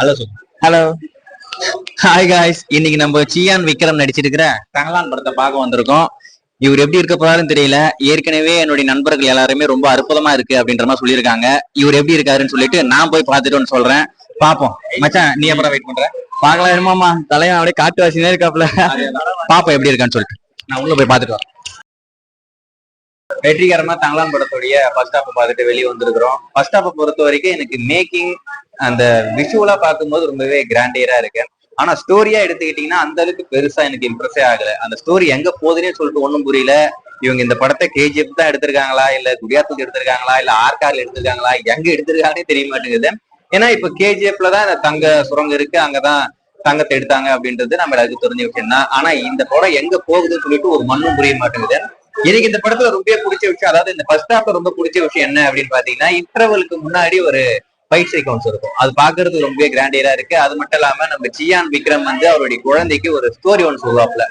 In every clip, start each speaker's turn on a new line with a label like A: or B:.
A: Hello sir. Hello. Hi guys, இன்னைக்கு நம்ம சியான் விக்ரம் நடிச்சிருக்கிற தங்கலான் படத்தை பார்க்க வந்திருக்கோம். இவர் எப்படி இருக்க போறாருன்னு தெரியல. ஏற்கனவே என்னுடைய நண்பர்கள் எல்லாருமே ரொம்ப அற்புதமா இருக்கு அப்படின்ற மாதிரி சொல்லியிருக்காங்க. இவர் எப்படி இருக்காருன்னு சொல்லிட்டு நான் போய் பார்த்துட்டு சொல்றேன். பாப்போம். மச்சான், நீ எப்பறம் வெயிட் பண்ற? பார்க்கலாம். என்னமாமா தலைவன் அப்படியே காட்டு வாசினே இருக்காப்ல. பாப்போம் எப்படி இருக்கான்னு சொல்லிட்டு நான் உள்ள போய் பார்த்துட்டு வரேன். வெற்றிகரமா தங்கலான் படத்துடைய ஃபர்ஸ்ட் ஹாஃப் பார்த்துட்டு வெளியே வந்திருக்கிறோம். ஃபர்ஸ்ட் ஹாஃப் பொறுத்த வரைக்கும் எனக்கு மேக்கிங் அந்த விஷுவலா பார்க்கும்போது ரொம்பவே கிராண்டியரா இருக்கு. ஆனா ஸ்டோரியா எடுத்துக்கிட்டீங்கன்னா அந்த அளவுக்கு பெருசா எனக்கு இம்ப்ரெஸே ஆகல. அந்த ஸ்டோரி எங்க போகுதுன்னே சொல்லிட்டு ஒண்ணும் புரியல. இவங்க இந்த படத்தை கேஜிஎஃப் தான் எடுத்திருக்காங்களா, இல்ல குடியாத்துக்கு எடுத்திருக்காங்களா, இல்ல ஆர்கார்ல எடுத்திருக்காங்களா, எங்க எடுத்திருக்காங்கன்னே தெரிய மாட்டேங்குது. ஏன்னா இப்ப கேஜிஎஃப்ல தான் இந்த தங்க சுரங்கம் இருக்கு, அங்கதான் தங்கத்தை எடுத்தாங்க அப்படின்றது நம்ம எல்லாருக்கும் தெரிஞ்ச விஷயம் தான். ஆனா இந்த படம் எங்க போகுதுன்னு சொல்லிட்டு ஒரு மண்ணும் புரிய மாட்டேங்குது. எனக்கு இந்த படத்துல ரொம்ப பிடிச்ச விஷயம், அதாவது இந்த ஃபர்ஸ்ட் ஹாஃப்ல ரொம்ப பிடிச்ச விஷயம் என்ன அப்படின்னு பாத்தீங்கன்னா, இன்டர்வலுக்கு முன்னாடி ஒரு ஃபைட் சீக்வன்ஸ் இருக்கும். அது பாக்குறதுக்கு ரொம்ப கிராண்டியரா இருக்கு. அது மட்டும் இல்லாம நம்ம சியான் விக்ரம் வந்து அவருடைய குழந்தைக்கு ஒரு ஸ்டோரி ஒன்று சொல்லுவாப்ல,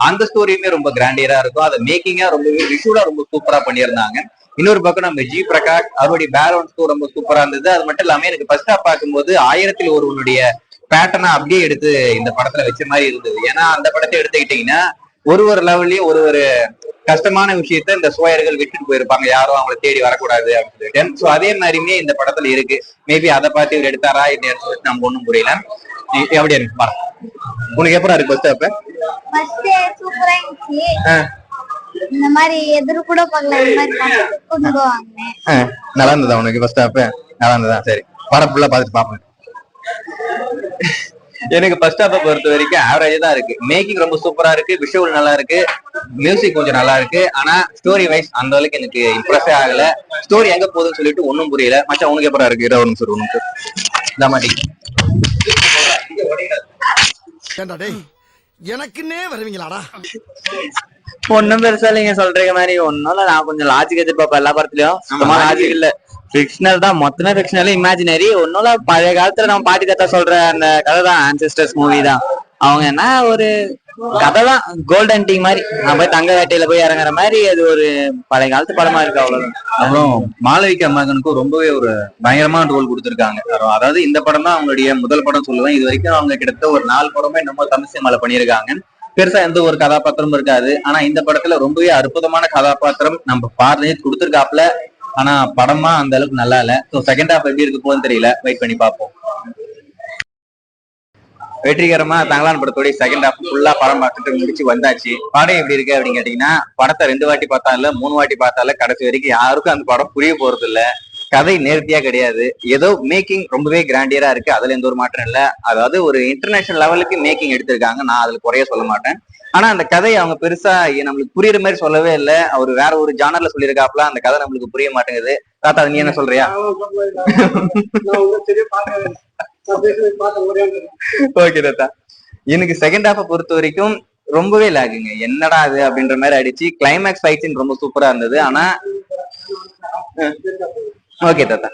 A: அந்த ஸ்டோரியுமே ரொம்ப கிராண்டியரா இருக்கும். அதை மேக்கிங்கா ரொம்பவே விஷுவலா ரொம்ப சூப்பரா பண்ணியிருந்தாங்க. இன்னொரு பக்கம் நம்ம ஜி பிரகாஷ் அவருடைய பேக்ரவுண்ட் ஸ்கோர் ரொம்ப சூப்பரா இருந்தது. அது மட்டும் இல்லாம எனக்கு ஃபர்ஸ்ட் ஹாஃப் பார்க்கும்போது 1000ல் ஒருவனுடைய பேட்டர்னா அப்படியே எடுத்து இந்த படத்துல வச்ச மாதிரி இருந்தது. ஏன்னா அந்த படத்தை எடுத்துக்கிட்டீங்கன்னா ஒரு லெவல்லயும் ஒரு கஷ்டமான விஷயத்த இந்த சோயர்கள் விட்டுட்டு போயிருப்பாங்க, யாரும் அவங்களை தேடி வரக்கூடாது அப்படின்னு சொல்லிட்டு. சோ அதே மாதிரியுமே இந்த படத்துல இருக்கு. மேபி அதை பார்த்து இவர் எடுத்தாரா இல்லையான்னு சொல்லிட்டு நம்ம ஒண்ணும் புரியல. எப்படி இருக்கு படம்? உனக்கு எப்படா இருக்கு ஃபர்ஸ்ட் ஹாஃப்?
B: சூப்பரா இருந்துச்சு. இந்த மாதிரி எதிர கூட பார்க்கல, இந்த மாதிரி கொண்டு போவாங்க.
A: நல்லா இருந்ததா உனக்கு ஃபர்ஸ்ட் ஹாஃப்? நல்லா இருந்ததா? சரி, படம் ஃபுல்லா பார்த்துட்டு பாப்பேன். எனக்கு ஃபர்ஸ்ட் ஹாஃப் பொறுத்த வரைக்கும் ஆவரேஜ் தான் இருக்கு. மேக்கிங் ரொம்ப சூப்பரா இருக்கு, விஷுவல் நல்லா இருக்கு, மியூசிக் கொஞ்சம் நல்லா இருக்கு. ஆனா ஸ்டோரி வைஸ் அந்த அளவுக்கு எனக்கு இம்ப்ரெஸ்ஸே ஆகல. ஸ்டோரி எங்க போகுதுன்னு சொல்லிட்டு ஒன்னும் புரியல. மச்சான், உனக்கு எப்படா இருக்கு? 20 நிமிஷம் இந்த மாதிரி
C: எனக்குன்னே வருவீங்களாடா?
D: ஒன்னும் பெருசா இல்லைங்க சொல்றீங்க மாதிரி. ஒன்னும் இல்ல, நான் கொஞ்சம் லாஜிக் எதிர்பார்ப்பேன் எல்லா படத்துலயும். சுத்தமா லாஜிக் இல்ல, ஃபிக்ஷனல் தான் மொத்தமே. Fictional, imaginary. ஒன்னும் இல்ல, பழைய காலத்துல நம்ம பாட்டி தாத்தா சொல்ற அந்த கதை தான். ஆன்செஸ்டர்ஸ் மூவி தான். அவங்க என்ன ஒரு கதை தான், கோல்டன் ஹண்டிங் மாதிரி. நான் போய் தங்க வேட்டையில போய் இறங்குற மாதிரி. அது ஒரு பழைய காலத்து படமா இருக்கு, அவ்வளவுதான்.
A: அப்புறம் மாளவிகா மகனுக்கும் ரொம்பவே ஒரு பயங்கரமான ரோல் கொடுத்திருக்காங்க. அதாவது இந்த படம் தான் அவங்களுடைய முதல் படம் சொல்லுவேன். இது வரைக்கும் அவங்க கிட்டத்தட்ட ஒரு 4 படமே நம்ம தமிழ் சினிமால பண்ணியிருக்காங்க. பெருசா எந்த ஒரு கதாபாத்திரமும் இருக்காது. ஆனா இந்த படத்துல ரொம்பவே அற்புதமான கதாபாத்திரம் நம்ம பார்வையே கொடுத்திருக்காப்ல. ஆனா படமா அந்த அளவுக்கு நல்லா இல்ல. ஸோ செகண்ட் ஹாஃப் எப்படி இருக்கு போகுதுன்னு தெரியல, வெயிட் பண்ணி பார்ப்போம். வெற்றிகரமா தங்கலான் படத்தோட செகண்ட் ஹாஃப் ஃபுல்லா படம் பார்த்துட்டு முடிச்சு வந்தாச்சு. படம் எப்படி இருக்கு அப்படின்னு கேட்டீங்கன்னா, படத்தை 2 வாட்டி பார்த்தா இல்ல 3 வாட்டி பார்த்தால கடைசி வரைக்கும் யாருக்கும் அந்த படம் புரிய போறது இல்ல. கதை நேர்த்தியா கிடையாது. ஏதோ மேக்கிங் ரொம்பவே கிராண்டியரா இருக்கு, அதுல எந்த ஒரு மாற்றம் இல்ல. அதாவது ஒரு இன்டர்நேஷனல் லெவலுக்கு மேக்கிங் எடுத்திருக்காங்க, நான் அதுல குறைய சொல்ல மாட்டேன். ஆனா அந்த கதையை அவங்க பெருசா நம்மளுக்கு புரியுற மாதிரி சொல்லவே இல்லை. அவர் வேற ஒரு ஜானர்ல சொல்லியிருக்காப்ல, அந்த கதை நம்மளுக்கு புரிய மாட்டேங்குது. தாத்தா, நீ என்ன சொல்றியா? ஓகே தாத்தா. எனக்கு செகண்ட் ஹாஃபை பொறுத்த வரைக்கும் ரொம்பவே லாகுங்க. என்னடா அது அப்படின்ற மாதிரி ஆயிடுச்சு. கிளைமேக்ஸ் ஃபைட் சீன் ரொம்ப சூப்பரா இருந்தது. ஆனா ஓகே தாத்தா,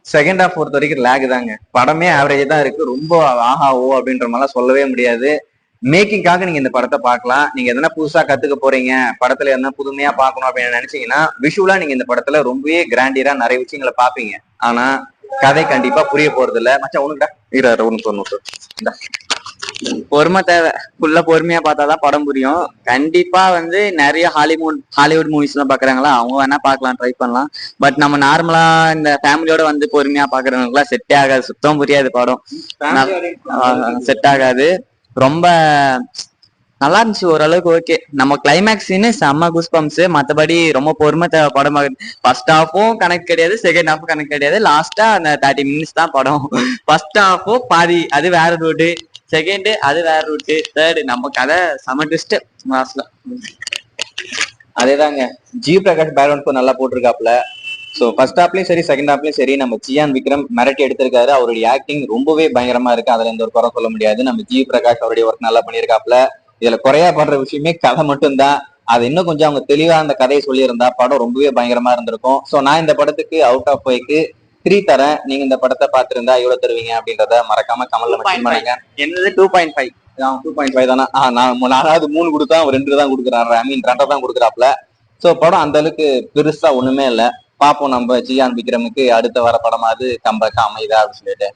A: செகண்ட் ஹாஃப் பொறுத்த வரைக்கும் லேக் தாங்க. படமே ஆவரேஜ் தான் இருக்கு. ரொம்ப ஆஹா ஓ அப்படின்ற மாதிரிலாம் சொல்லவே முடியாது. மேக்கிங்காக நீங்க இந்த படத்தை பார்க்கலாம். நீங்க எதனா புதுசா கத்துக்க போறீங்க, படத்துல எதனா புதுமையா பார்க்கணும் அப்படின்னு நினைச்சீங்கன்னா, விஷுவலா நீங்க இந்த படத்துல ரொம்பவே கிராண்டியரா நிறைய விஷயங்களை பாப்பீங்க. ஆனா கதை கண்டிப்பா புரிய போறது இல்ல. மச்சான், உனக்குடா ஒண்ணு
D: பொறுமை தேவை. ஃபுல்லா பொறுமையா பார்த்தாதான் படம் புரியும். கண்டிப்பா வந்து நிறைய ஹாலிவுட் மூவிஸ் எல்லாம் பாக்குறாங்களா, அவங்க வேணா பாக்கலாம், ட்ரை பண்ணலாம். பட் நம்ம நார்மலா இந்த ஃபேமிலியோட வந்து பொறுமையா பாக்குறவங்களுக்கு எல்லாம் செட்டே ஆகாது. சுத்தம் புரியாது படம், செட் ஆகாது. ரொம்ப நல்லா இருந்துச்சு ஓரளவுக்கு. ஓகே, நம்ம கிளைமேக்ஸ் சீனு செம்ம குஸ்பம்ஸ். மற்றபடி ரொம்ப பொறுமை தேவை படம். ஃபர்ஸ்ட் ஹாஃபும் கணக்கு கிடையாது, செகண்ட் ஹாஃபும் கணக்கு கிடையாது. லாஸ்டா அந்த 30 மினிட்ஸ் தான் படம். ஃபர்ஸ்ட் ஹாஃபும் பாதி அது வேற ரூட்டு, செகண்ட் அது வேற ரூட்டு, தேர்டு நம்ம கதை செம ட்விஸ்ட் லாஸ்ட்ல.
A: அதேதாங்க, ஜி பிரகாஷ் பேக்ரவுண்ட் நல்லா போட்டிருக்காப்ல. ஸோ ஃபர்ஸ்ட் ஹாஃப்லயும் சரி செகண்ட் ஹாஃப்லயும் சரி நம்ம சியான் விக்ரம் மிரட்டி எடுத்திருக்காரு. அவருடைய ஆக்டிங் ரொம்பவே பயங்கரமா இருக்கு, அதுல எந்த ஒரு குறை சொல்ல முடியாது. நம்ம ஜி பிரகாஷ் அவருடைய ஒர்க் நல்லா பண்ணியிருக்காப்ல. இதுல குறையா பண்ற விஷயமே கதை மட்டும்தான். அது இன்னும் கொஞ்சம் அவங்க தெளிவா அந்த கதையை சொல்லியிருந்தா படம் ரொம்பவே பயங்கரமா இருந்திருக்கும். ஸோ நான் இந்த படத்துக்கு அவுட் ஆஃப் 5க்கு 3 தரேன். நீங்க இந்த படத்தை பார்த்திருந்தா எவ்வளவு தருவீங்க அப்படின்றத மறக்காம கமெண்ட்ல மென்ஷன் பண்ணுங்க.
D: என்னது 2.5?
A: 2.5 தானா? நானாவது 3 கொடுத்தா 2 தான் கொடுக்குறாரு. ஐ மீன் 2 தான் கொடுக்குறாப்ல. ஸோ படம் அந்த அளவுக்கு பெருசா ஒண்ணுமே இல்லை. பார்ப்போம் நம்ம சியான் விக்ரமுக்கு அடுத்த வர படமாவது கம்பேக் அமைதா அப்படின்னு சொல்லிட்டு.